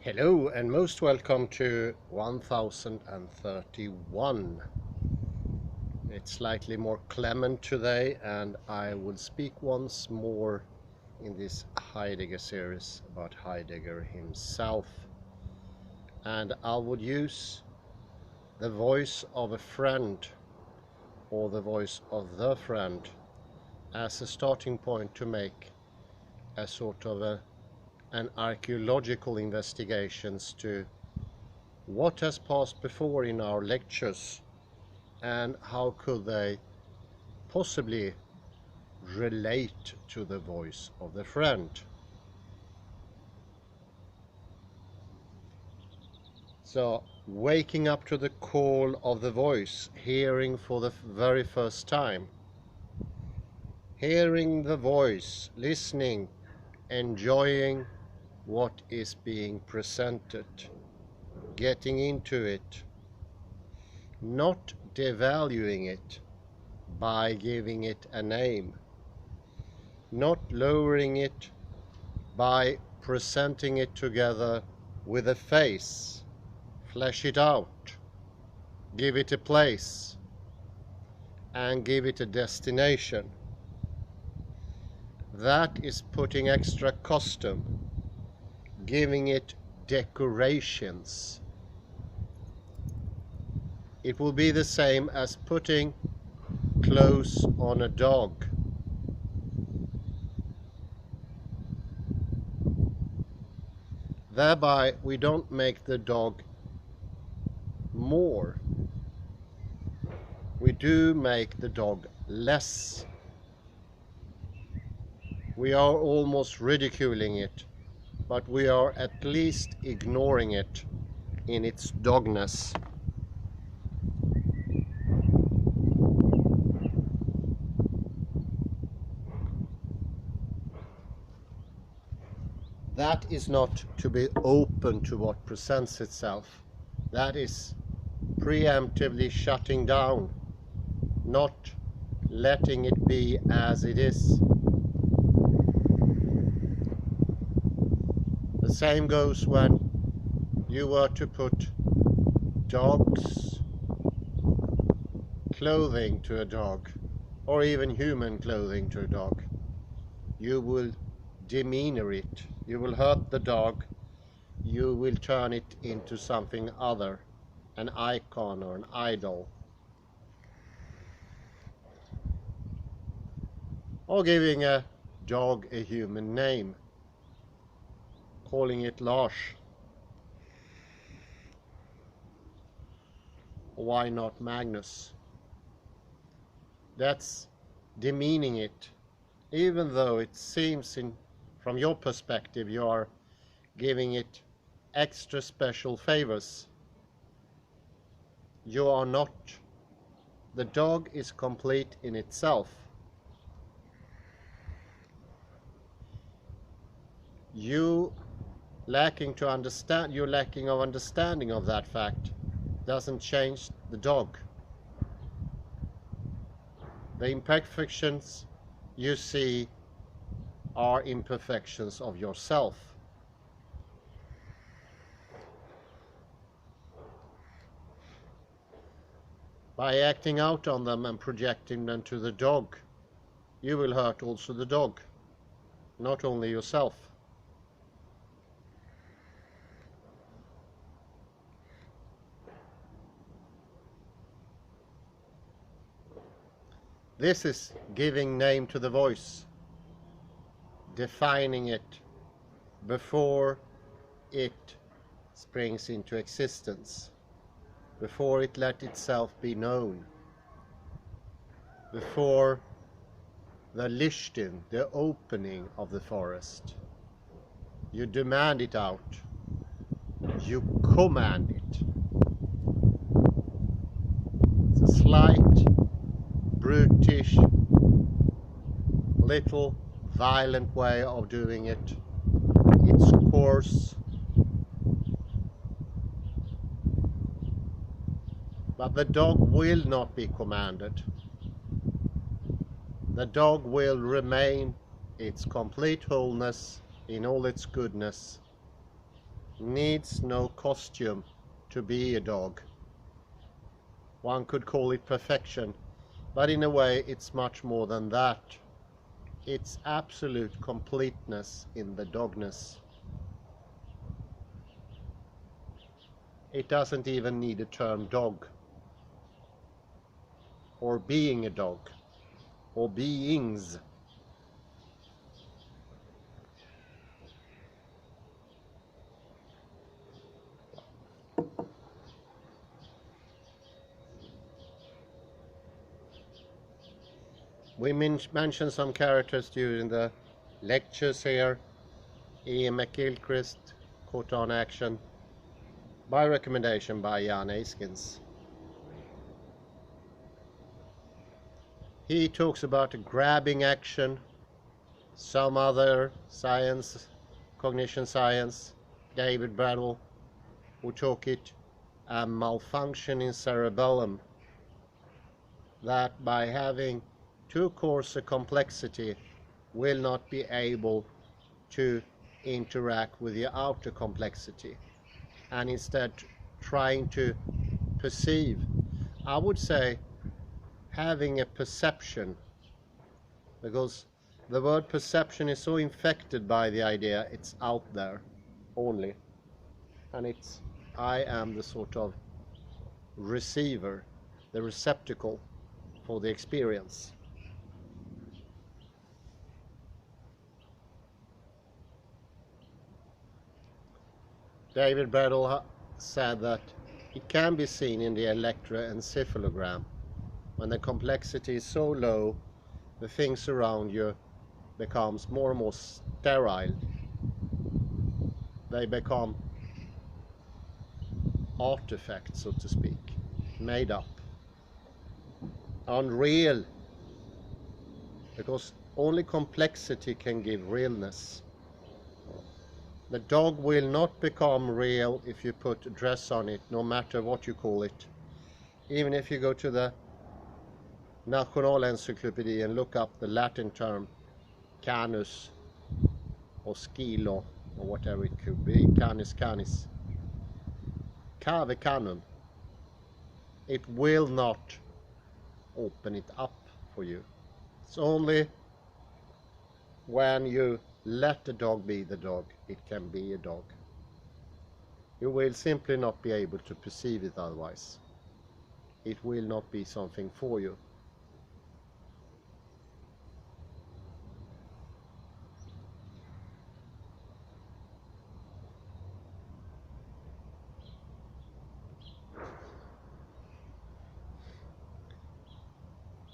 Hello and most welcome to 1031. It's slightly more clement today, and I will speak once more in this Heidegger series about Heidegger himself. And I would use the voice of a friend or the voice of the friend as a starting point to make a sort of an archaeological investigations to what has passed before in our lectures and how could they possibly relate to the voice of the friend. So waking up to the call of the voice, hearing for the very first time, hearing the voice, listening, enjoying what is being presented, getting into it, not devaluing it by giving it a name, not lowering it by presenting it together with a face, flesh it out, give it a place, and give it a destination. That is putting extra costume, giving it decorations. It will be the same as putting clothes on a dog. Thereby we don't make the dog more. We do make the dog less. We are almost ridiculing it, but we are at least ignoring it in its dogness. That is not to be open to what presents itself. That is preemptively shutting down, not letting it be as it is. The same goes when you were to put dog's clothing to a dog, or even human clothing to a dog. You will demeanor it, you will hurt the dog, you will turn it into something other, an icon or an idol. Or giving a dog a human name, calling it Lars. Why not Magnus? That's demeaning it, even though it seems from your perspective you are giving it extra special favors. You are not. The dog is complete in itself. Your lacking of understanding of that fact doesn't change the dog. The imperfections you see are imperfections of yourself. By acting out on them and projecting them to the dog, you will hurt also the dog, not only yourself. This is giving name to the voice, defining it before it springs into existence, before it let itself be known, before the lichten, the opening of the forest. You demand it out, you command it. It's a slight, brutish, little violent way of doing it. It's coarse, but the dog will not be commanded. The dog will remain its complete wholeness in all its goodness, needs no costume to be a dog. One could call it perfection, but in a way it's much more than that. It's absolute completeness in the dogness. It doesn't even need a term dog, or being a dog, or beings. We mentioned some characters during the lectures here. Iain McGilchrist, caught on action, by recommendation by Iain. He talks about grabbing action. Some other science, cognition science, David Brattle, who took it a malfunction in cerebellum, that by having too coarse a complexity will not be able to interact with the outer complexity, and instead trying to perceive, I would say having a perception, because the word perception is so infected by the idea it's out there only, and it's I am the sort of receiver, the receptacle for the experience. David Brattle said that it can be seen in the electroencephalogram. When the complexity is so low, the things around you becomes more and more sterile. They become artifacts, so to speak, made up, unreal, because only complexity can give realness. The dog will not become real if you put a dress on it, no matter what you call it. Even if you go to the Nationalencyclopedia and look up the Latin term canus or scilo or whatever it could be, canis canis, cave canum, it will not open it up for you. It's only when you let the dog be the dog, it can be a dog. You will simply not be able to perceive it otherwise. It will not be something for you.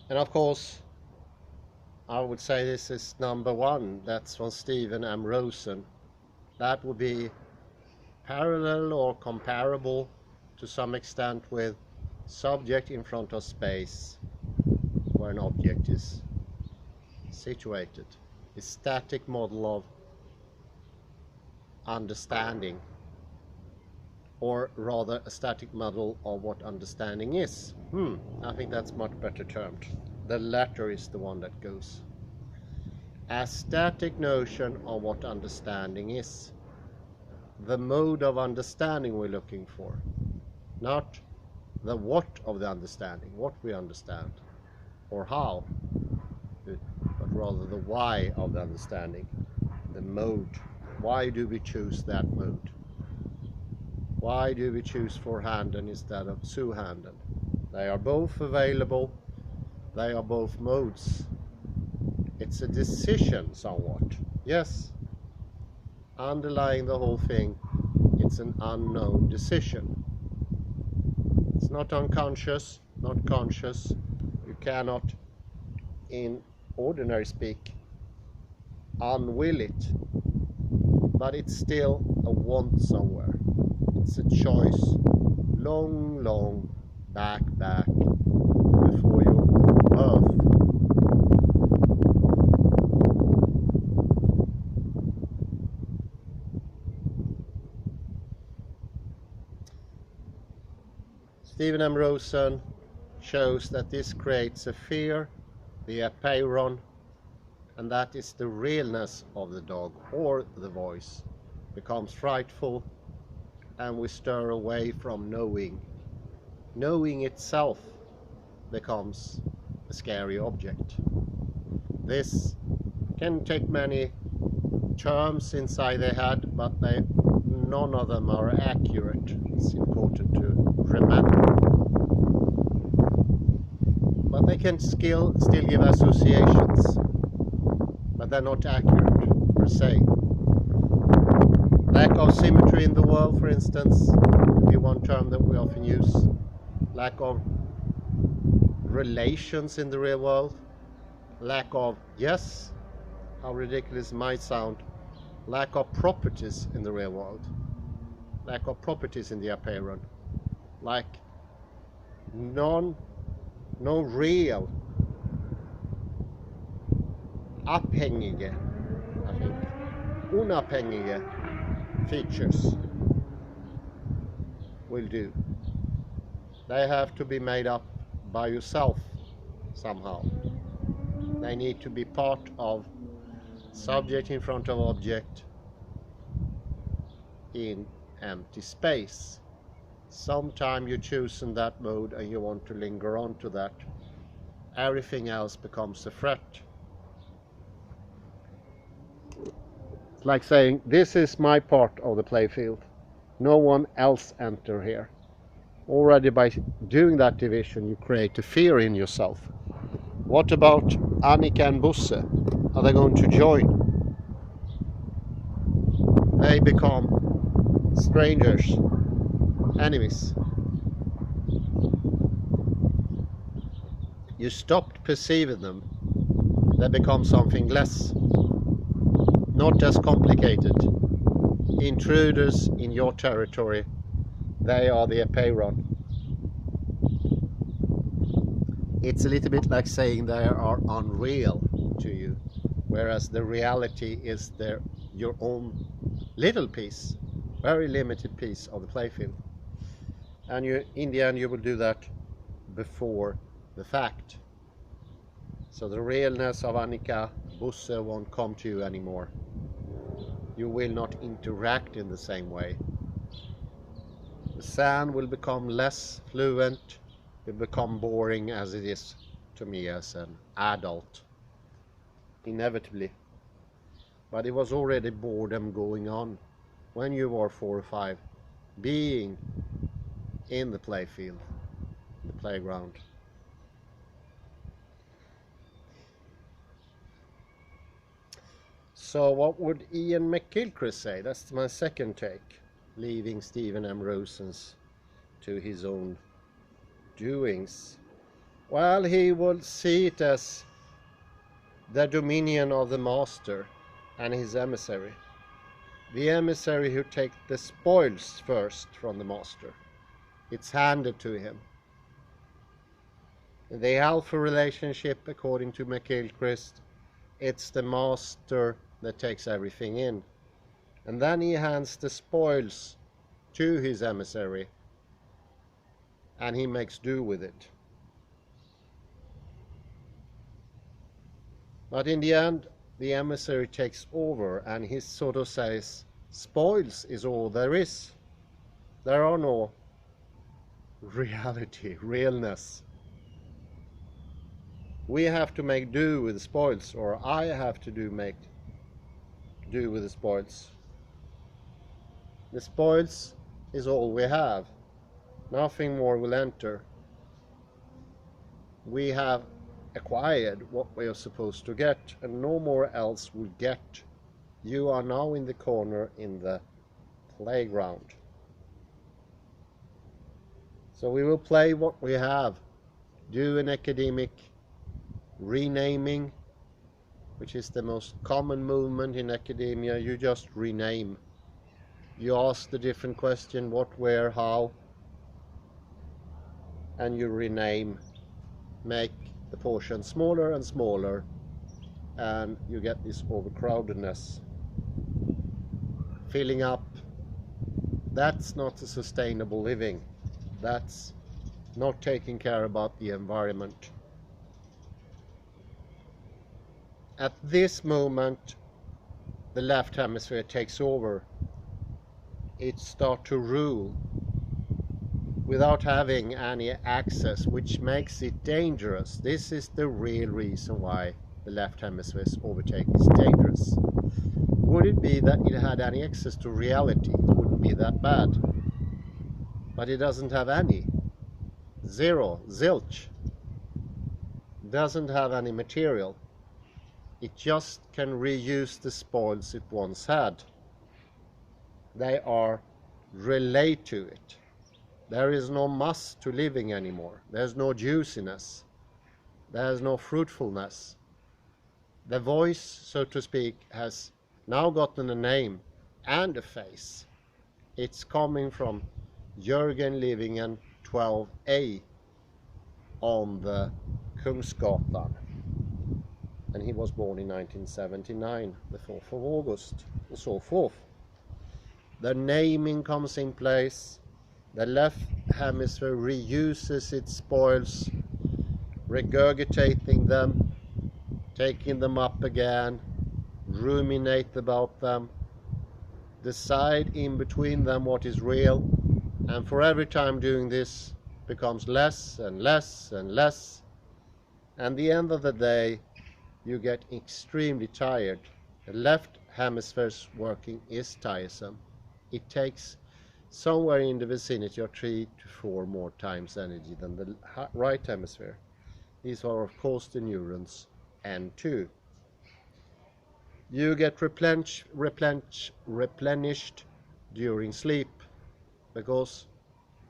And of course, I would say this is number one. That's from Stephen M. Rosen. That would be parallel or comparable to some extent with subject in front of space, where an object is situated. A static model of understanding, or rather a static model of what understanding is. I think that's much better termed. The latter is the one that goes. A static notion of what understanding is. The mode of understanding we're looking for. Not the what of the understanding, what we understand, or how, but rather the why of the understanding, the mode. Why do we choose that mode? Why do we choose four-handed instead of two-handed? They are both available, they are both modes. It's a decision somewhat, yes. Underlying the whole thing, it's an unknown decision. It's not unconscious, not conscious. You cannot, in ordinary speak, unwill it, but it's still a want somewhere. It's a choice, long back before your birth. Stephen M. Rosen shows that this creates a fear, the apeiron, and that is the realness of the dog, or the voice, becomes frightful, and we stir away from knowing. Knowing itself becomes a scary object. This can take many terms inside their head, but none of them are accurate. It's important to remember. But they can still give associations, but they're not accurate per se. Lack of symmetry in the world, for instance, could be one term that we often use. Lack of relations in the real world. Lack of, yes, how ridiculous it might sound, lack of properties in the real world. Lack of properties in the apeiron. Like no real abhängige, I think, unabhängige features will do. They have to be made up by yourself somehow. They need to be part of subject in front of object in empty space. Sometime you choose in that mode and you want to linger on to that. Everything else becomes a threat. It's like saying, this is my part of the playfield. No one else enter here. Already by doing that division, you create a fear in yourself. What about Annika and Bosse? Are they going to join? They become strangers, enemies. You stopped perceiving them. They become something less, not as complicated. Intruders in your territory. They are the apeiron. It's a little bit like saying they are unreal to you, whereas the reality is your own little piece, very limited piece of the playfield. And in the end you will do that before the fact. So the realness of Annika, Bosse won't come to you anymore. You will not interact in the same way. The sand will become less fluent, will become boring as it is to me as an adult, inevitably. But it was already boredom going on when you were 4 or 5, being in the playfield, the playground. So what would Iain McGilchrist say? That's my second take, leaving Stephen M. Rosen's to his own doings. Well, he will see it as the dominion of the master and his emissary. The emissary who takes the spoils first from the master. It's handed to him. The alpha relationship, according to McGilchrist, it's the master that takes everything in. And then he hands the spoils to his emissary and he makes do with it. But in the end, the emissary takes over and he sort of says, spoils is all there is. There are no reality, realness. We have to make do with the spoils, or I have to make do with the spoils. The spoils is all we have. Nothing more will enter. We have acquired what we are supposed to get, and no more else will get. You are now in the corner in the playground. So we will play what we have, do an academic renaming, which is the most common movement in academia. You just rename. You ask the different question, what, where, how, and you rename. Make the portion smaller and smaller, and you get this overcrowdedness. Filling up. That's not a sustainable living. That's not taking care about the environment. At this moment, the left hemisphere takes over. it start to rule without having any access, which makes it dangerous. This is the real reason why the left hemisphere's overtaking is dangerous. Would it be that it had any access to reality, it wouldn't be that bad. But it doesn't have any. Zero, zilch. Doesn't have any material. It just can reuse the spoils it once had. They are relate to it. There is no must to living anymore. There's no juiciness. There's no fruitfulness. The voice, so to speak, has now gotten a name and a face. It's coming from Jörgen living in 12A on the Kungsgatan. And he was born in 1979, the 4th of August, and so forth. The naming comes in place. The left hemisphere reuses its spoils, regurgitating them, taking them up again, ruminate about them, decide in between them what is real, and for every time doing this becomes less and less and less. And at the end of the day, you get extremely tired. The left hemisphere's working is tiresome. It takes somewhere in the vicinity of 3 to 4 more times energy than the right hemisphere. These are of course the neurons N2. You get replenished during sleep because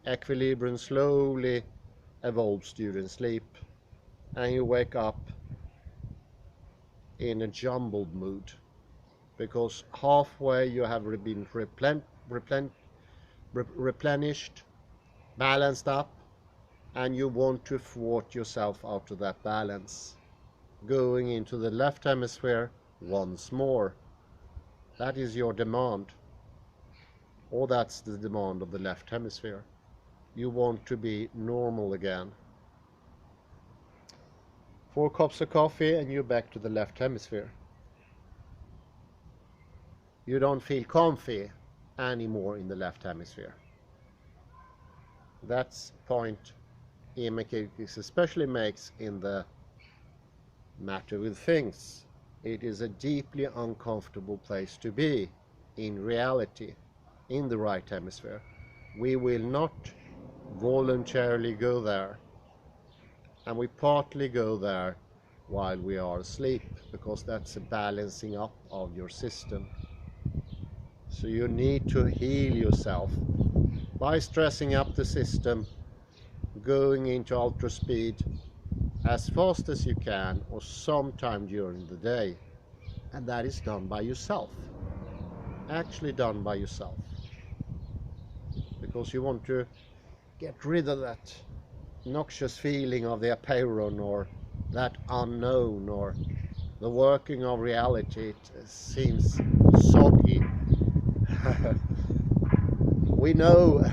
equilibrium slowly evolves during sleep, and you wake up in a jumbled mood because halfway you have been replenished, balanced up, and you want to thwart yourself out of that balance, going into the left hemisphere once more. That is your demand, or that's the demand of the left hemisphere. You want to be normal again. 4 cups of coffee and you're back to the left hemisphere. You don't feel comfy anymore in the left hemisphere. That's the point Iain McGilchrist especially makes in the Matter with Things. It is a deeply uncomfortable place to be in reality, in the right hemisphere. We will not voluntarily go there, and we partly go there while we are asleep, because that's a balancing up of your system. So you need to heal yourself by stressing up the system, going into ultra speed as fast as you can or sometime during the day. And that is done by yourself, actually done by yourself, because you want to get rid of that noxious feeling of the apeiron, or that unknown, or the working of reality. It seems soggy. We know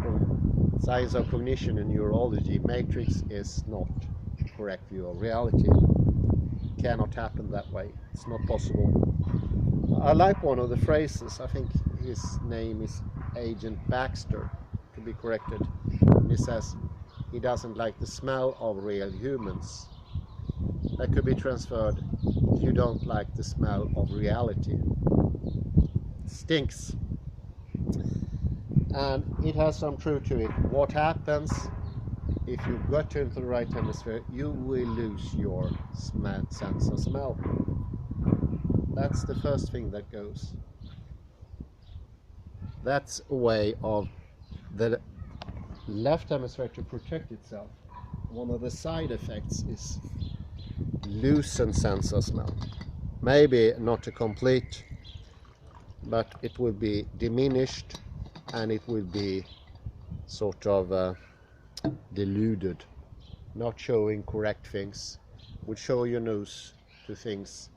from science of cognition and neurology, matrix is not a correct view of reality. It cannot happen that way. It's not possible. I like one of the phrases. I think his name is Agent Baxter, to be corrected. And he says he doesn't like the smell of real humans. That could be transferred: you don't like the smell of reality. It stinks. And it has some truth to it. What happens if you got into the right hemisphere? You will lose your sense of smell. That's the first thing that goes. That's a way of the left hemisphere to protect itself. One of the side effects is loosened sense of smell. Maybe not a complete, but it will be diminished, and it will be sort of deluded, not showing correct things, would show your nose to things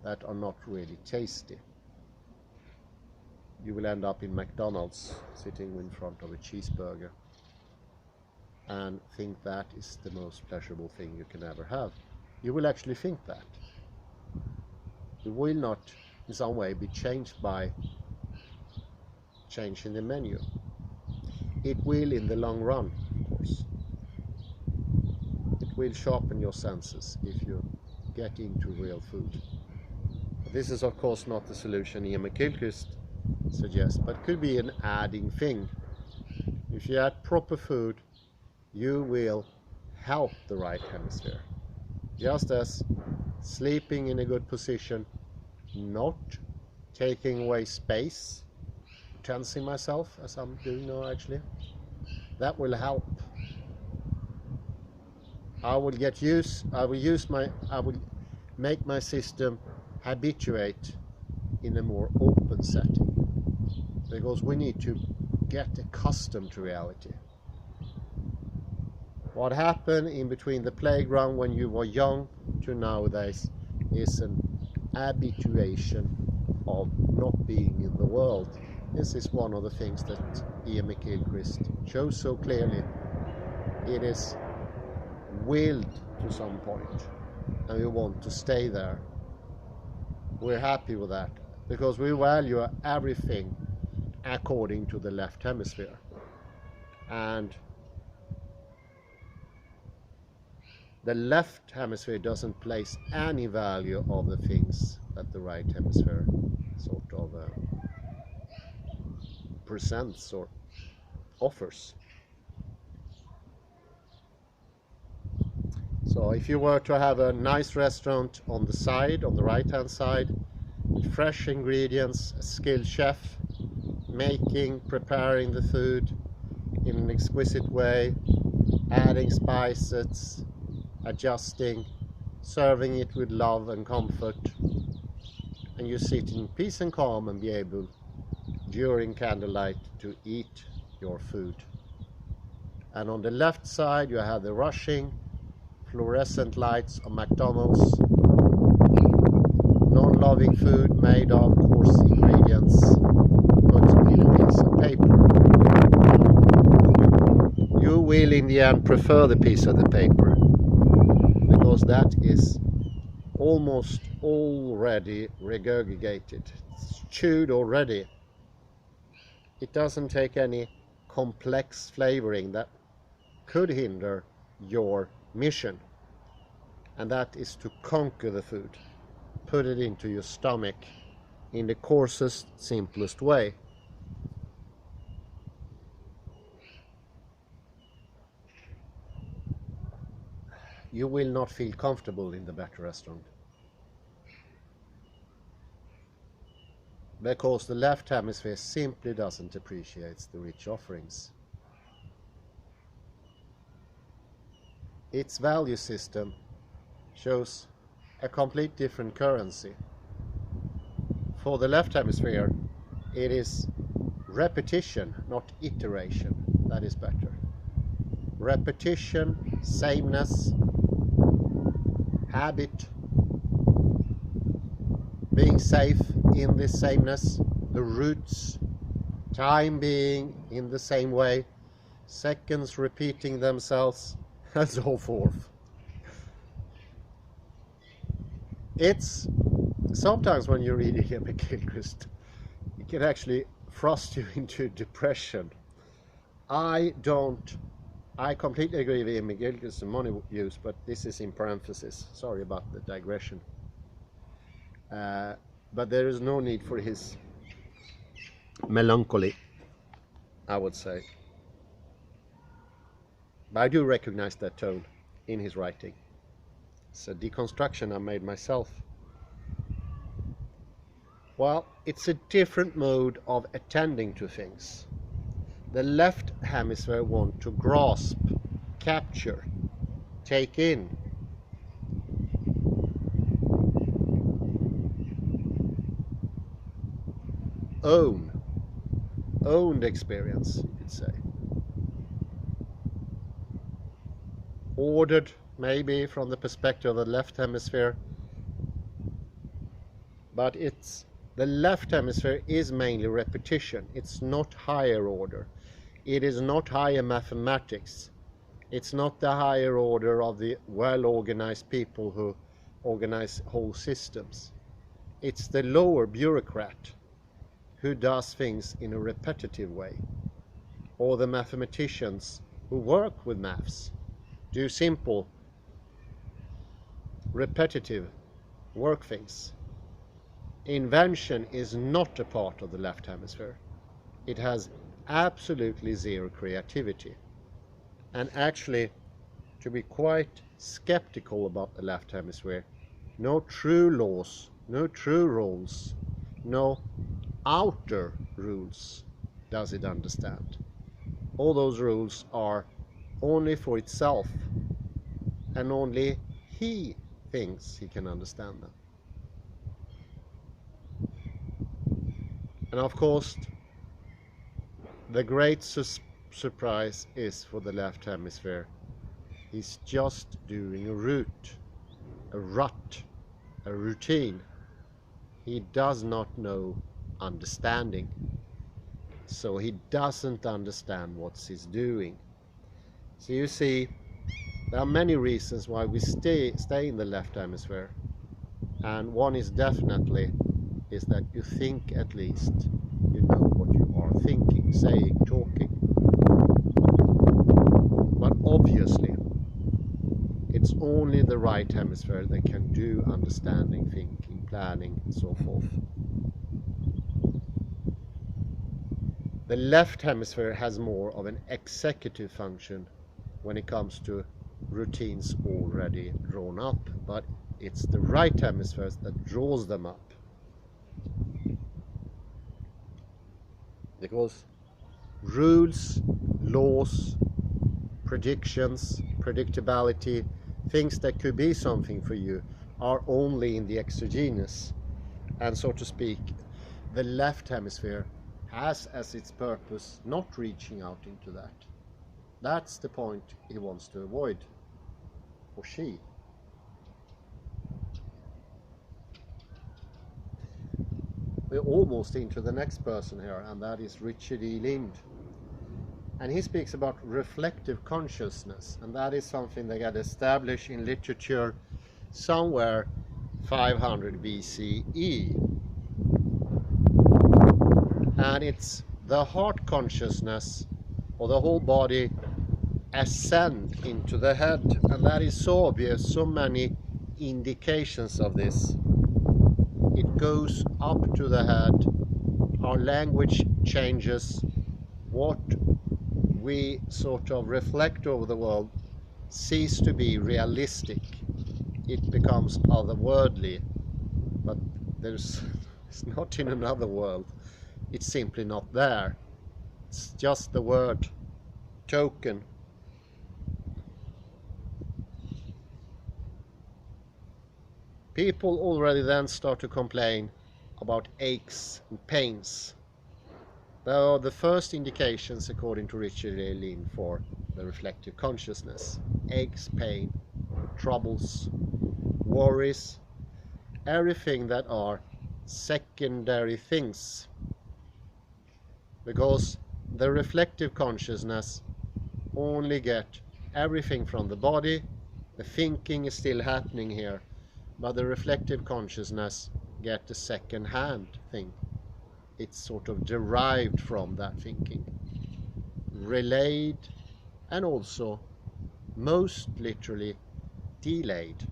that are not really tasty. You will end up in McDonald's sitting in front of a cheeseburger and think that is the most pleasurable thing you can ever have. You will actually think that. You will not in some way be changed by changing the menu. It will in the long run, of course. It will sharpen your senses if you get into real food. This is of course not the solution Iain McGilchrist suggests, but could be an adding thing. If you add proper food, you will help the right hemisphere. Just as sleeping in a good position, not taking away space, tensing myself as I'm doing now actually, that will help. I will make my system habituate in a more open setting, because we need to get accustomed to reality. What happened in between the playground when you were young to nowadays is an habituation of not being in the world. This is one of the things that Iain McGilchrist shows so clearly. It is willed to some point, and we want to stay there. We're happy with that because we value everything according to the left hemisphere, and the left hemisphere doesn't place any value of the things that the right hemisphere sort of presents or offers. So if you were to have a nice restaurant on the side, on the right hand side, with fresh ingredients, a skilled chef preparing the food in an exquisite way, adding spices, adjusting, serving it with love and comfort, and you sit in peace and calm and be able during candlelight to eat your food. And on the left side you have the rushing fluorescent lights of McDonald's, non-loving food made of coarse ingredients put in a piece of paper. You will in the end prefer the piece of the paper, because that is almost already regurgitated. It's chewed already. It doesn't take any complex flavoring that could hinder your mission, and that is to conquer the food, put it into your stomach in the coarsest, simplest way. You will not feel comfortable in the better restaurant, because the left hemisphere simply doesn't appreciate the rich offerings. Its value system shows a complete different currency. For the left hemisphere, it is repetition, not iteration, that is better. Repetition, sameness, habit, being safe in this sameness, the roots, time being in the same way, seconds repeating themselves, and so forth. It's sometimes when you read Iain McGilchrist, it can actually thrust you into depression. I completely agree with Iain McGilchrist and money use, but this is in parentheses. Sorry about the digression. But there is no need for his melancholy, I would say. But I do recognize that tone in his writing. It's a deconstruction I made myself. Well, it's a different mode of attending to things. The left hemisphere wants to grasp, capture, take in. Own the experience, you could say. Ordered, maybe from the perspective of the left hemisphere, but the left hemisphere is mainly repetition. It's not higher order. It is not higher mathematics. It's not the higher order of the well-organized people who organize whole systems. It's the lower bureaucrat who does things in a repetitive way, or the mathematicians who work with maths do simple, repetitive work things. Invention is not a part of the left hemisphere. It has absolutely zero creativity. And actually, to be quite skeptical about the left hemisphere, no true laws, no true rules, no outer rules does it understand. All those rules are only for itself, and only he thinks he can understand them. And of course, the great surprise is for the left hemisphere. He's just doing a route, a rut, a routine. He does not know understanding. So he doesn't understand what he's doing. So you see, there are many reasons why we stay in the left hemisphere. And one is definitely is that you think, at least you know what you are thinking, saying, talking. But obviously, it's only the right hemisphere that can do understanding, thinking, planning, and so forth. The left hemisphere has more of an executive function when it comes to routines already drawn up, but it's the right hemisphere that draws them up. Because rules, laws, predictions, predictability, things that could be something for you, are only in the exogenous. And so to speak, the left hemisphere has as its purpose not reaching out into that. That's the point he wants to avoid, or she. We're almost into the next person here, and that is Richard E. Lind. And he speaks about reflective consciousness, and that is something that got established in literature somewhere 500 BCE. And it's the heart consciousness, or the whole body ascend into the head, and that is so obvious, so many indications of this. It goes up to the head, our language changes, what we sort of reflect over the world cease to be realistic. It becomes otherworldly, but it's not in another world, it's simply not there. It's just the word token. People already then start to complain about aches and pains. There are the first indications, according to Richard A. Lind, for the reflective consciousness. Aches, pain, troubles, worries, everything that are secondary things. Because the reflective consciousness only get everything from the body. The thinking is still happening here, but the reflective consciousness get the second hand thing. It's sort of derived from that thinking, relayed, and also most literally delayed.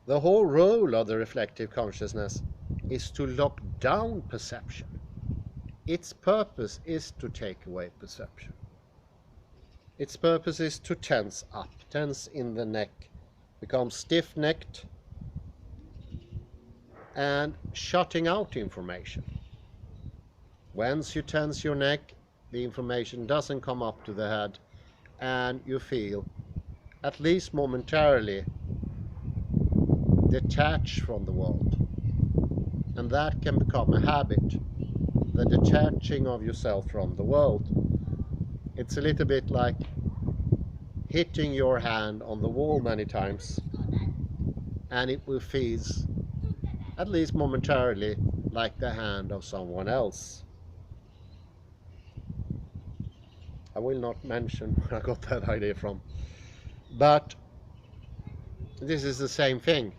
The whole role of the reflective consciousness is to lock down perception. Its purpose is to take away perception. Its purpose is to tense up, tense in the neck, become stiff-necked, and shutting out information. Once you tense your neck, the information doesn't come up to the head, and you feel, at least momentarily, detached from the world. And that can become a habit, the detaching of yourself from the world. It's a little bit like hitting your hand on the wall many times, and it will feel, at least momentarily, like the hand of someone else. I will not mention where I got that idea from, But this is the same thing.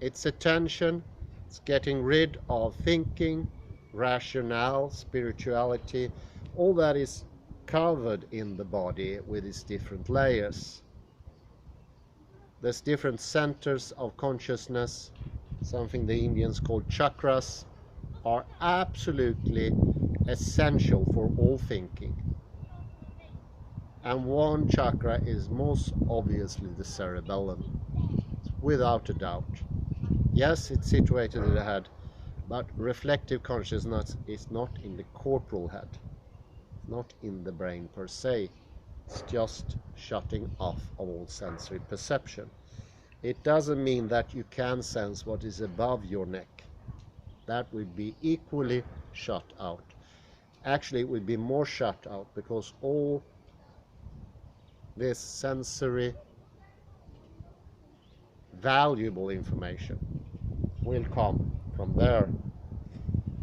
It's attention, it's getting rid of thinking, rationale, spirituality. All that is covered in the body with its different layers. There's different centers of consciousness, something the Indians call chakras, are absolutely essential for all thinking. And one chakra is most obviously the cerebellum, without a doubt. Yes, it's situated in the head, but reflective consciousness is not in the corporal head, not in the brain per se. It's just shutting off all sensory perception. It doesn't mean that you can sense what is above your neck. That would be equally shut out. Actually, it would be more shut out, because all this sensory valuable information will come from there.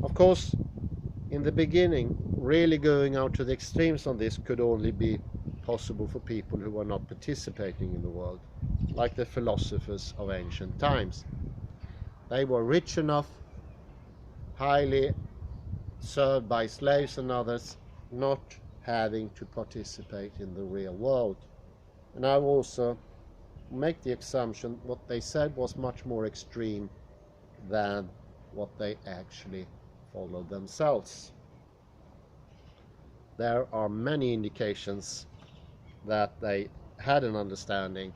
Of course, in the beginning, really going out to the extremes on this could only be possible for people who are not participating in the world, like the philosophers of ancient times. They were rich enough, highly served by slaves and others, not having to participate in the real world. And I will also make the assumption what they said was much more extreme than what they actually followed themselves. There are many indications that they had an understanding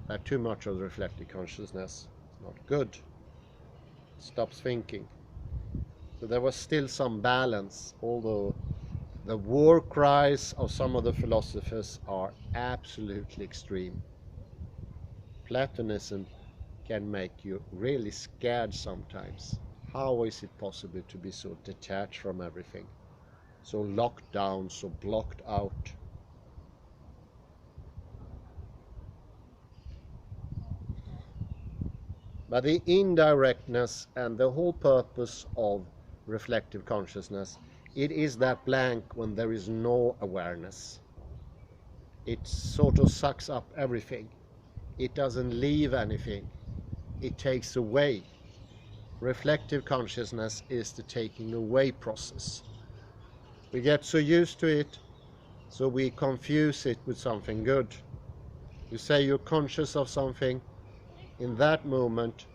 that too much of the reflective consciousness is not good. It stops thinking. So there was still some balance, although the war cries of some of the philosophers are absolutely extreme. Platonism can make you really scared sometimes. How is it possible to be so detached from everything? So locked down, so blocked out? But the indirectness and the whole purpose of reflective consciousness, it is that blank when there is no awareness. It sort of sucks up everything. It doesn't leave anything. It takes away. Reflective consciousness is the taking away process. We get so used to it, so we confuse it with something good. You say you're conscious of something, in that moment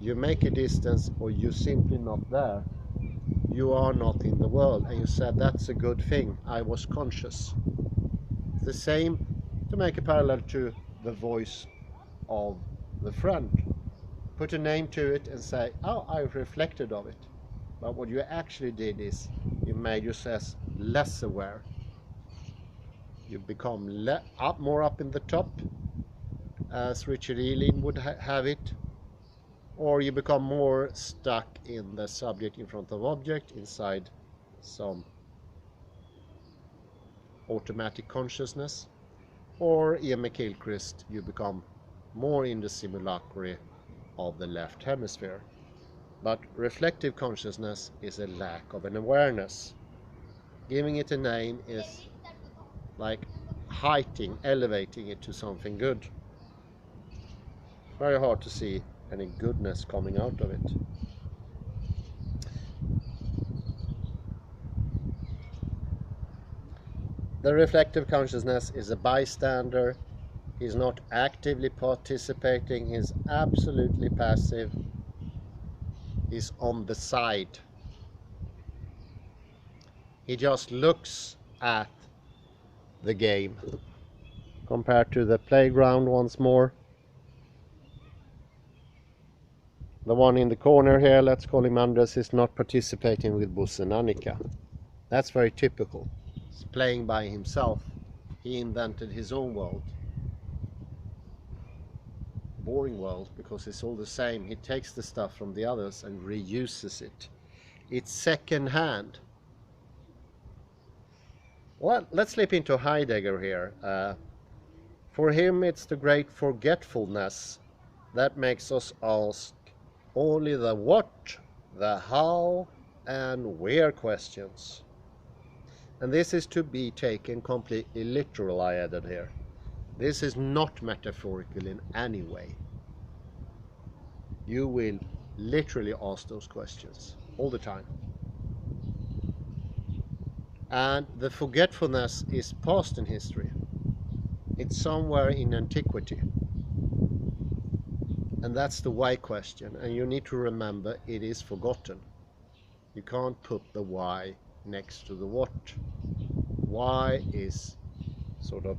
you make a distance, or you're simply not there. You are not in the world, and you said that's a good thing, I was conscious. It's the same, to make a parallel to the voice of the friend. Put a name to it and say, oh, I've reflected of it. But what you actually did is you made yourself less aware. You become more up in the top, as Richard Iain would have it, or you become more stuck in the subject in front of object, inside some automatic consciousness, or Iain McGilchrist, you become more in the simulacra of the left hemisphere. But reflective consciousness is a lack of an awareness. Giving it a name is like heightening, elevating it to something good. Very hard to see any goodness coming out of it. The reflective consciousness is a bystander. He's not actively participating. He's absolutely passive. He's on the side. He just looks at the game. Compared to the playground once more. The one in the corner here, let's call him Andres, is not participating with Bosse and Annika. That's very typical. He's playing by himself. He invented his own world. Boring world, because it's all the same. He takes the stuff from the others and reuses it. It's second hand. Well, let's slip into Heidegger here. For him, it's the great forgetfulness that makes us ask only the what, the how, and where questions. And this is to be taken completely literal, I added here. This is not metaphorical in any way. You will literally ask those questions all the time. And the forgetfulness is past in history. It's somewhere in antiquity. And that's the why question. And you need to remember it is forgotten. You can't put the why next to the what. Why is sort of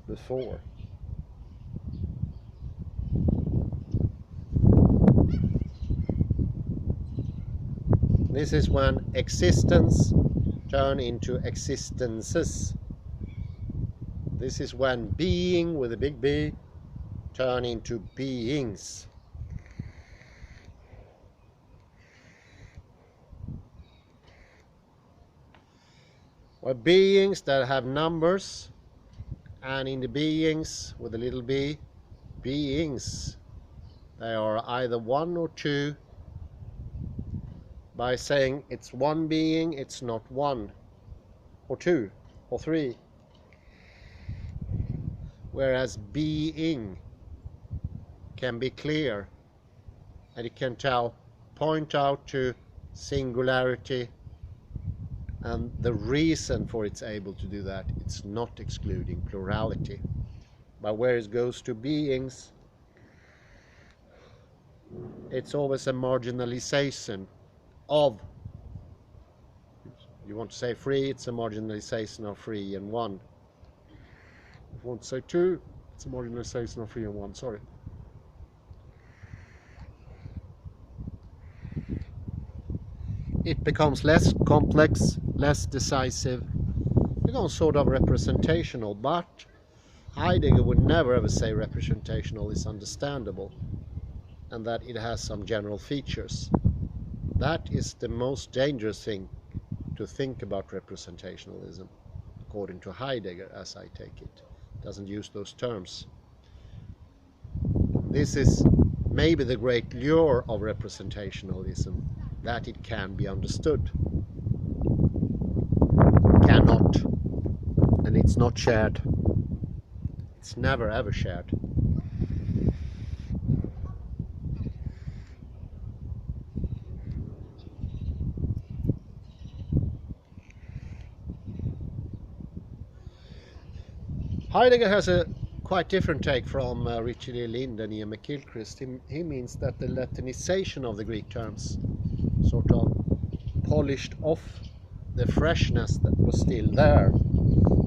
before. This is when existence turn into existences. This is when being with a big B turn into beings. Or beings that have numbers, and in the beings with a little b, beings, they are either one or two. By saying it's one being, it's not one or two or three. Whereas being can be clear, and it can point out to singularity, and the reason for it's able to do that, it's not excluding plurality. But where it goes to beings, it's always a marginalization of, you want to say free, it's a marginalization of free and one. If you want to say two, it's a marginalization of free and one, sorry. It becomes less complex, less decisive, becomes sort of representational, but Heidegger would never ever say representational is understandable and that it has some general features. That is the most dangerous thing to think about representationalism, according to Heidegger, as I take it. Doesn't use those terms. This is maybe the great lure of representationalism, that it can be understood. Cannot. And it's not shared. It's never ever shared. Heidegger has a quite different take from Richard E. Lind and Iain McGilchrist. He means that the Latinization of the Greek terms sort of polished off the freshness that was still there.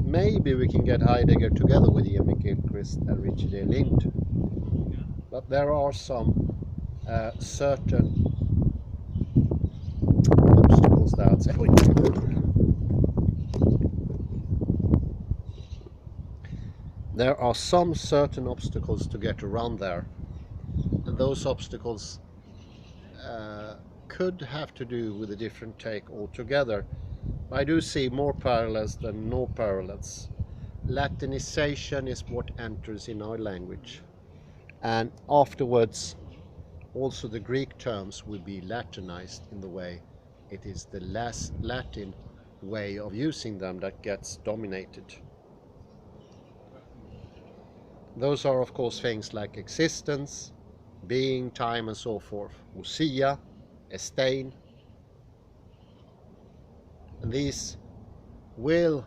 Maybe we can get Heidegger together with Iain McGilchrist and Richard E. Lind. But there are some certain obstacles there, I'd say. There are some certain obstacles to get around there, and those obstacles could have to do with a different take altogether. I do see more parallels than no parallels. Latinization is what enters in our language, and afterwards also the Greek terms will be Latinized in the way it is the less Latin way of using them that gets dominated. Those are of course things like existence, being, time and so forth, ousia, estein. And these will,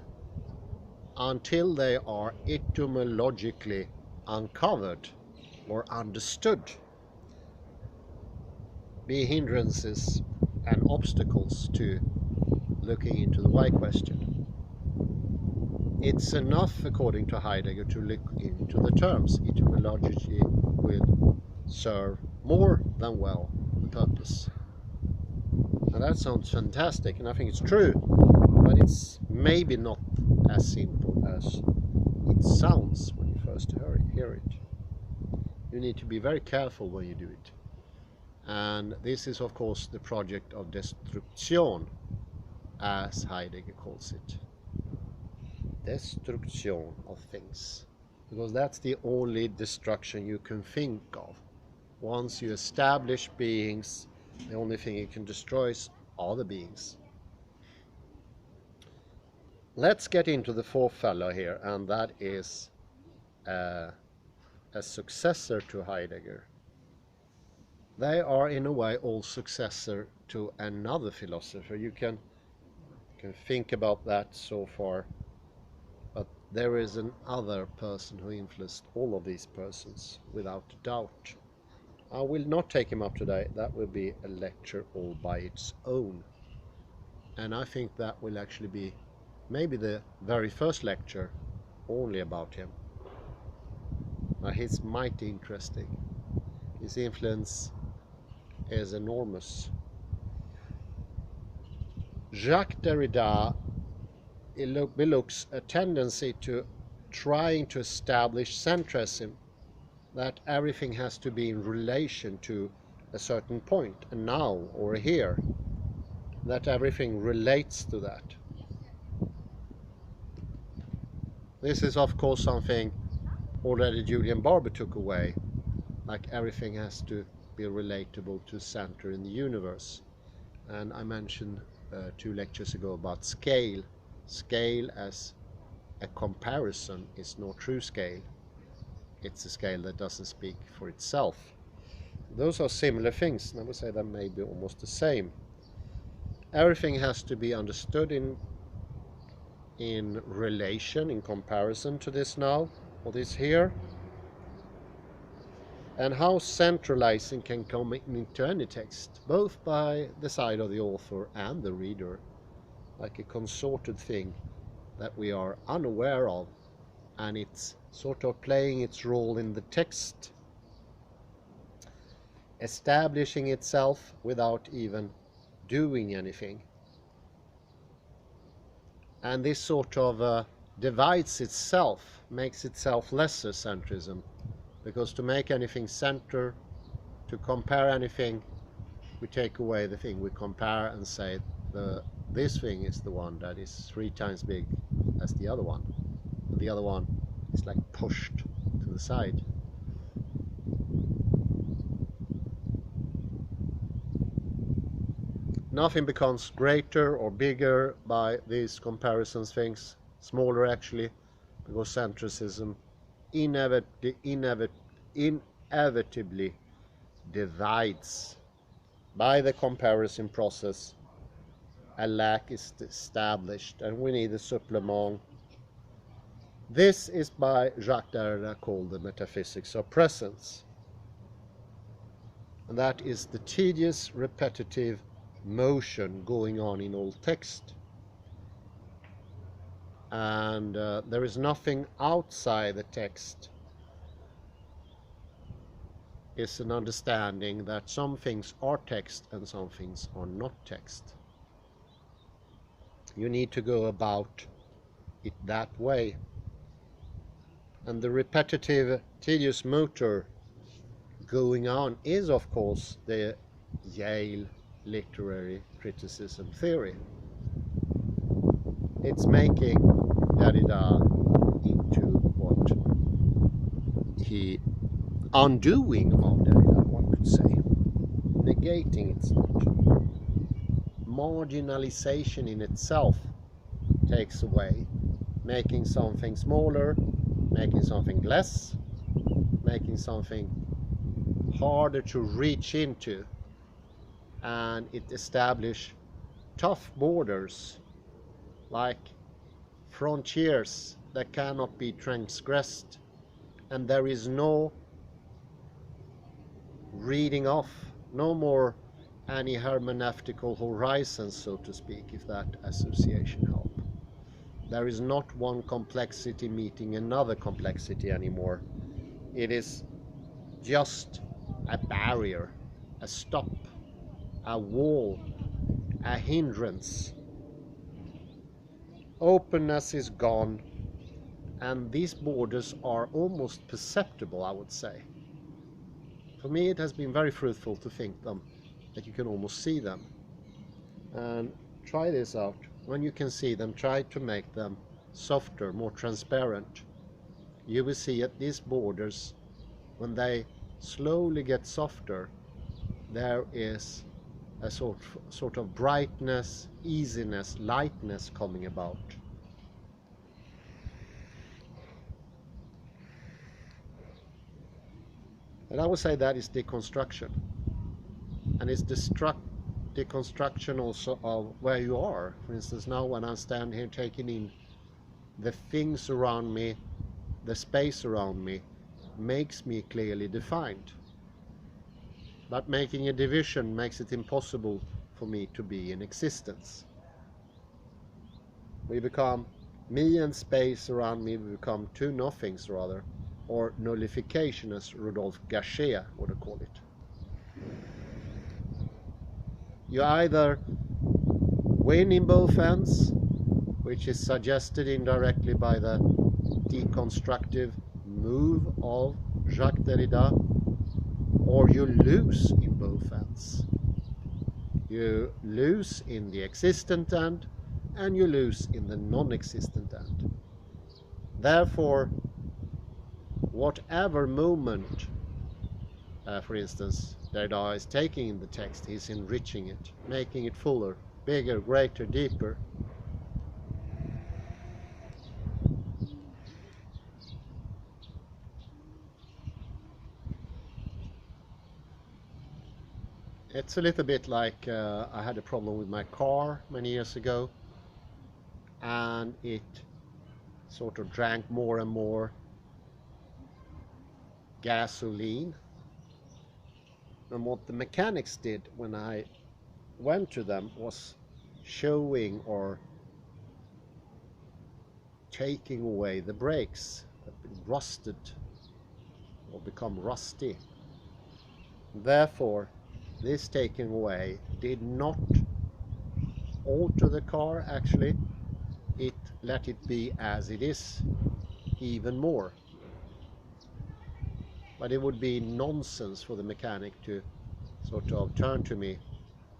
until they are etymologically uncovered or understood, be hindrances and obstacles to looking into the why question. It's enough, according to Heidegger, to look into the terms. Etymology will serve more than well the purpose. And that sounds fantastic, and I think it's true, but it's maybe not as simple as it sounds when you first hear it. You need to be very careful when you do it. And this is, of course, the project of destruction, as Heidegger calls it. Destruction of things, because that's the only destruction you can think of. Once you establish beings, the only thing you can destroy are the beings. Let's get into the fourth fellow here, and that is a successor to Heidegger. They are in a way all successor to another philosopher. You can think about that so far, but there is another person who influenced all of these persons without doubt. I will not take him up today. That will be a lecture all by its own, and I think that will actually be maybe the very first lecture only about him. Now, he's mighty interesting. His influence is enormous. Jacques Derrida belooks a tendency to trying to establish centrism, that everything has to be in relation to a certain point, a now or a here, that everything relates to that. This is of course something already Julian Barber took away, like everything has to be relatable to center in the universe. And I mentioned 2 lectures ago about scale. Scale as a comparison is no true scale. It's a scale that doesn't speak for itself. Those are similar things, and I would say that may be almost the same. Everything has to be understood in relation, in comparison to this now, or this here. And how centralizing can come into any text, both by the side of the author and the reader, like a consorted thing that we are unaware of, and it's sort of playing its role in the text, establishing itself without even doing anything. And this sort of divides itself, makes itself lesser centrism, because to make anything center, to compare anything, we take away the thing we compare and say this thing is the one that is 3 times big as the other one. The other one is like pushed to the side. Nothing becomes greater or bigger by these comparisons things, smaller actually, because centricism inevitably divides. By the comparison process, a lack is established, and we need a supplement. This is by Jacques Derrida called the metaphysics of presence. And that is the tedious, repetitive motion going on in all text. And there is nothing outside the text. It's an understanding that some things are text and some things are not text. You need to go about it that way. And the repetitive, tedious motor going on is, of course, the Yale literary criticism theory. It's making Derrida into what he undoing of Derrida, one could say. Negating it's not. Marginalization in itself takes away, making something smaller, making something less, making something harder to reach into, and it establishes tough borders, like frontiers that cannot be transgressed, and there is no reading off, no more any hermeneutical horizons, so to speak, if that association help. There is not one complexity meeting another complexity anymore. It is just a barrier, a stop, a wall, a hindrance. Openness is gone, and these borders are almost perceptible, I would say. For me, it has been very fruitful to think them, that you can almost see them. And try this out. When you can see them, try to make them softer, more transparent. You will see at these borders, when they slowly get softer, there is a sort of brightness, easiness, lightness coming about. And I would say that is deconstruction. And it's deconstruction also of where you are. For instance, now when I stand here taking in the things around me, the space around me, makes me clearly defined. But making a division makes it impossible for me to be in existence. We become, me and space around me, we become two nothings rather, or nullification as Rudolf Gachet would call it. You either win in both ends, which is suggested indirectly by the deconstructive move of Jacques Derrida, or you lose in both ends. You lose in the existent end, and you lose in the non-existent end. Therefore, whatever moment, for instance, Derrida is taking in the text, he's enriching it, making it fuller, bigger, greater, deeper. It's a little bit like I had a problem with my car many years ago, and it sort of drank more and more gasoline. And what the mechanics did when I went to them was showing or taking away the brakes that had been rusted or become rusty. Therefore, this taking away did not alter the car, actually. It let it be as it is, even more. But it would be nonsense for the mechanic to sort of turn to me,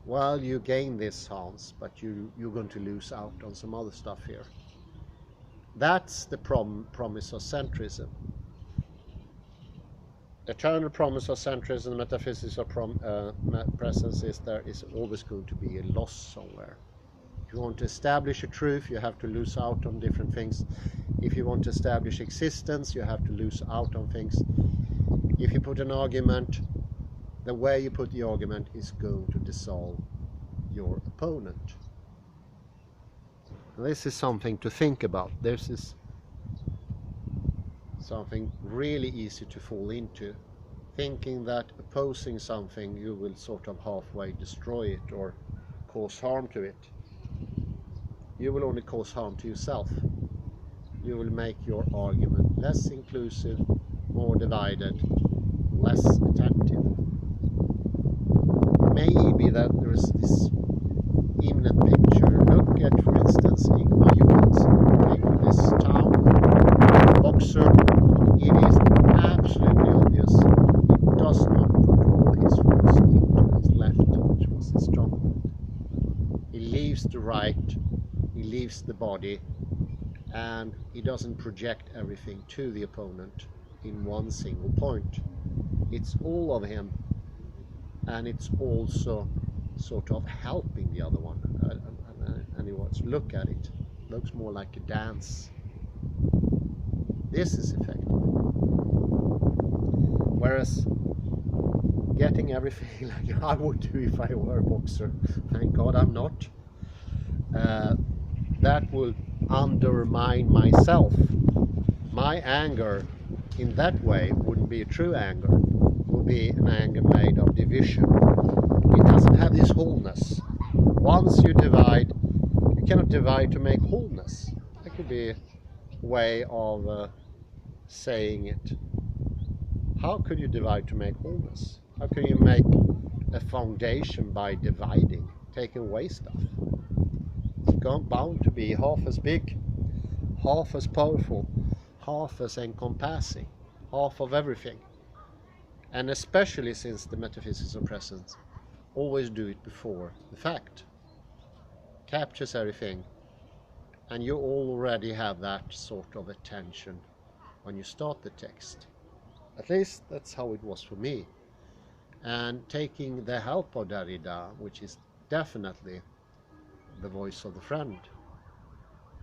well, you gain this, Hans, but you're going to lose out on some other stuff here. That's the promise of centrism. The eternal promise of centrism, metaphysics of presence, is there is always going to be a loss somewhere. If you want to establish a truth, you have to lose out on different things. If you want to establish existence, you have to lose out on things. If you put an argument, the way you put the argument is going to dissolve your opponent. And this is something to think about. This is something really easy to fall into, thinking that opposing something you will sort of halfway destroy it or cause harm to it. You will only cause harm to yourself. You will make your argument less inclusive, more divided, less attentive. Maybe that there is this imminent picture. Look at, for instance, Ingmar Johansson taking this town, boxer. It is absolutely obvious he does not put all his force into his left, which was his stronghold. He leaves the right, he leaves the body, and he doesn't project everything to the opponent in one single point. It's all of him, and it's also sort of helping the other one. And he wants to look at it. Looks more like a dance. This is effective. Whereas getting everything like I would do if I were a boxer, thank God I'm not, that will undermine myself. My anger in that way wouldn't be a true anger. It would be an anger made of division. It doesn't have this wholeness. Once you divide, you cannot divide to make wholeness. That could be a way of saying it. How could you divide to make wholeness? How can you make a foundation by dividing, taking away stuff? It's bound to be half as big, half as powerful, half as encompassing, half of everything. And especially since the metaphysics of presence always do it before the fact. Captures everything, and you already have that sort of attention when you start the text. At least that's how it was for me. And taking the help of Derrida, which is definitely the voice of the friend,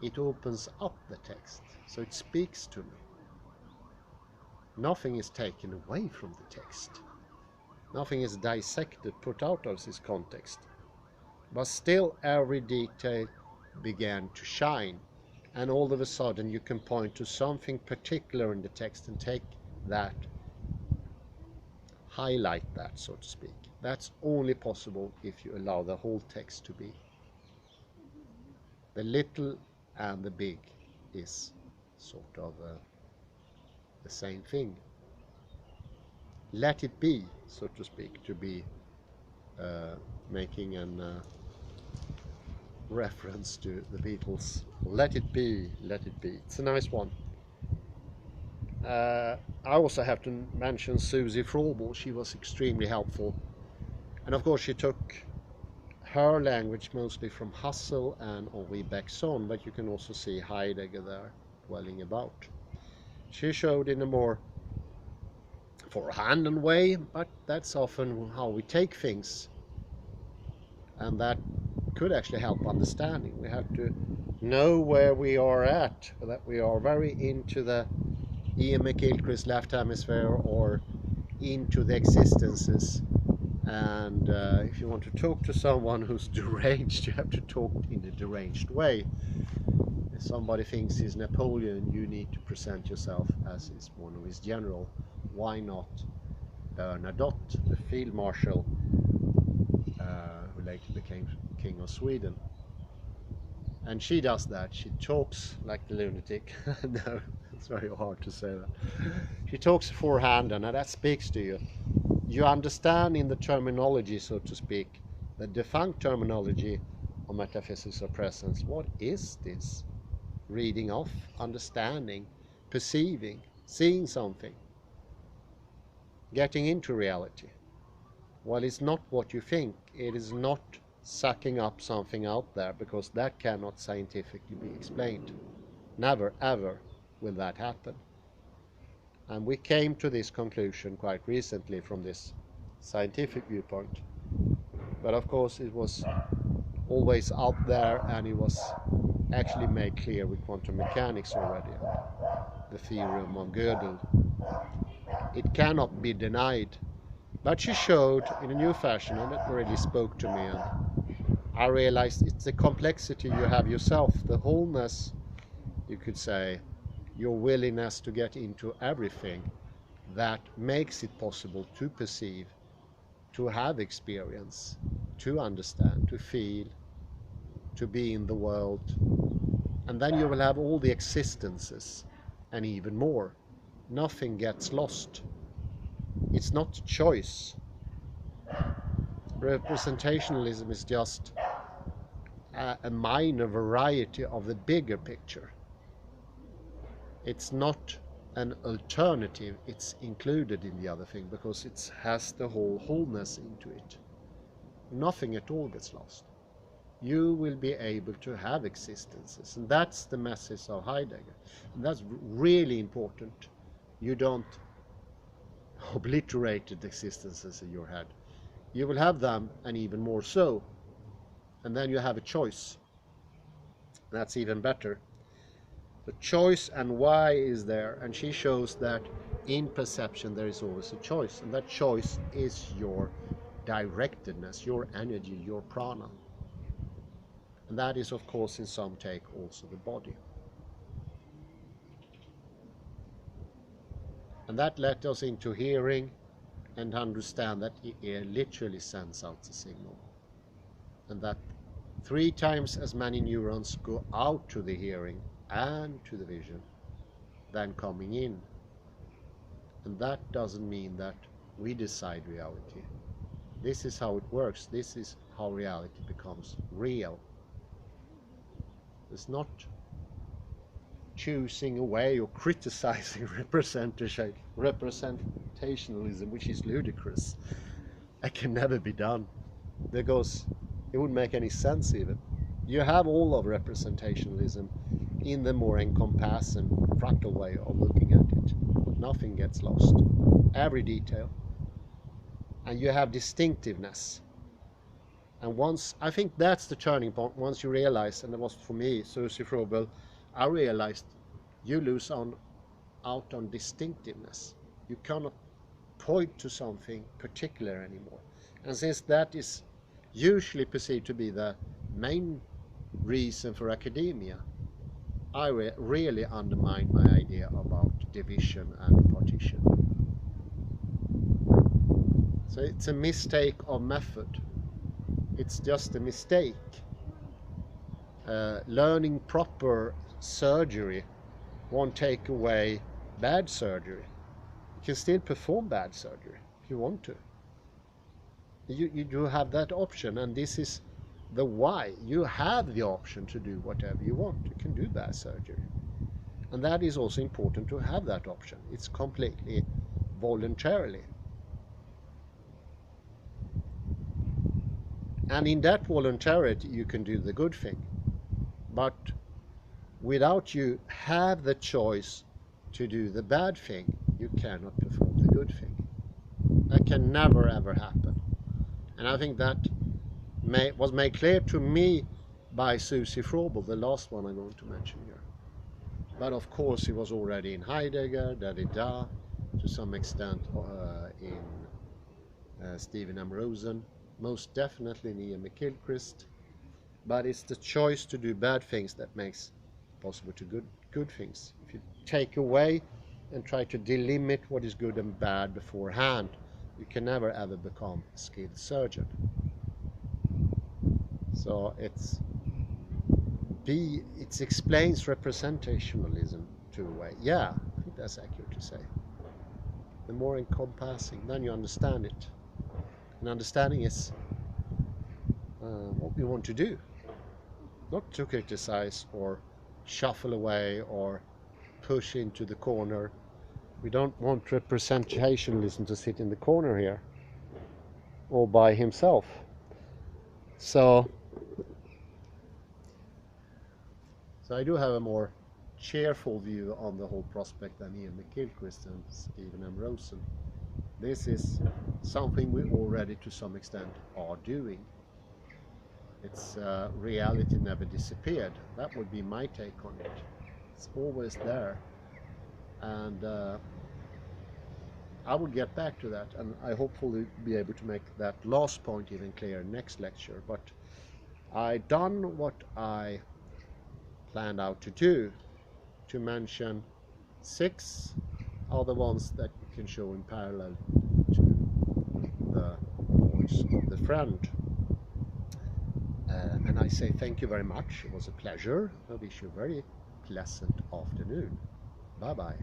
it opens up the text, so it speaks to me. Nothing is taken away from the text. Nothing is dissected, put out of its context. But still every detail began to shine. And all of a sudden you can point to something particular in the text and take that, highlight that, so to speak. That's only possible if you allow the whole text to be. The little and the big is sort of the same thing. Let it be, so to speak, to be making a reference to the Beatles. Let it be, let it be. It's a nice one. I also have to mention Susie Vrobel. She was extremely helpful. And of course she took her language mostly from Husserl and Henri Bergson, but you can also see Heidegger there dwelling about. She showed in a more forehand way, but that's often how we take things, and that could actually help understanding. We have to know where we are at, that we are very into the Iain McGilchrist left hemisphere or into the existences. And if you want to talk to someone who's deranged, you have to talk in a deranged way. If somebody thinks he's Napoleon, you need to present yourself as is one of his general. Why not Bernadotte, the field marshal who later became king of Sweden? And she does that. She talks like the lunatic. No, it's very hard to say that. She talks forehand, and that speaks to you. You understand in the terminology, so to speak, the defunct terminology of metaphysics of presence. What is this? Reading off, understanding, perceiving, seeing something, getting into reality. Well, it's not what you think. It is not sucking up something out there, because that cannot scientifically be explained. Never, ever will that happen. And we came to this conclusion quite recently from this scientific viewpoint. But of course it was always out there, and it was actually made clear with quantum mechanics already, the theorem of Gödel. It cannot be denied. But she showed in a new fashion, and it really spoke to me, and I realized it's the complexity you have yourself, the wholeness, you could say, your willingness to get into everything, that makes it possible to perceive, to have experience, to understand, to feel, to be in the world. And then you will have all the existences and even more. Nothing gets lost. It's not choice. Representationalism is just a minor variety of the bigger picture. It's not an alternative, it's included in the other thing, because it has the wholeness into it. Nothing at all gets lost. You will be able to have existences, and that's the message of Heidegger. And that's really important. You don't obliterate the existences in your head. You will have them, and even more so. And then you have a choice. That's even better. The choice and why is there, and she shows that in perception there is always a choice, and that choice is your directedness, your energy, your prana. And that is, of course, in some take also the body. And that led us into hearing and understand that the ear literally sends out the signal, and that 3 times as many neurons go out to the hearing and to the vision than coming in. And that doesn't mean that we decide reality. This is how it works. This is how reality becomes real. It's not choosing away or criticizing representationalism, which is ludicrous. It can never be done, because it wouldn't make any sense even. You have all of representationalism in the more encompassing fractal way of looking at it. Nothing gets lost, every detail. And you have distinctiveness. And once, I think that's the turning point, once you realize, and it was for me, Susie Vrobel, I realized you lose out on distinctiveness. You cannot point to something particular anymore. And since that is usually perceived to be the main reason for academia, I really undermine my idea about division and partition. So it's a mistake of method. It's just a mistake. Learning proper surgery won't take away bad surgery. You can still perform bad surgery if you want to. You do have that option, and this is the why. You have the option to do whatever you want. You can do bad surgery. And that is also important, to have that option. It's completely voluntarily. And in that voluntarity, you can do the good thing. But without you have the choice to do the bad thing, you cannot perform the good thing. That can never ever happen. And I think that was made clear to me by Susie Vrobel, the last one I'm going to mention here. But of course, it was already in Heidegger, Derrida, to some extent in Stephen M. Rosen, most definitely in Iain McGilchrist. But it's the choice to do bad things that makes possible to good things. If you take away and try to delimit what is good and bad beforehand, you can never ever become a skilled surgeon. So it explains representationalism to a way. Yeah, I think that's accurate to say. The more encompassing, then you understand it. And understanding is what we want to do. Not to criticize or shuffle away or push into the corner. We don't want representationalism to sit in the corner here all by himself. So I do have a more cheerful view on the whole prospect than Iain McGilchrist and Stephen M. Rosen. This is something we already to some extent are doing. Its reality never disappeared. That would be my take on it. It's always there. And I will get back to that, and I hopefully be able to make that last point even clearer next lecture. But I done what I planned out to do, to mention 6 other ones that you can show in parallel to the voice of the friend. And I say thank you very much. It was a pleasure. I wish you a very pleasant afternoon. Bye bye.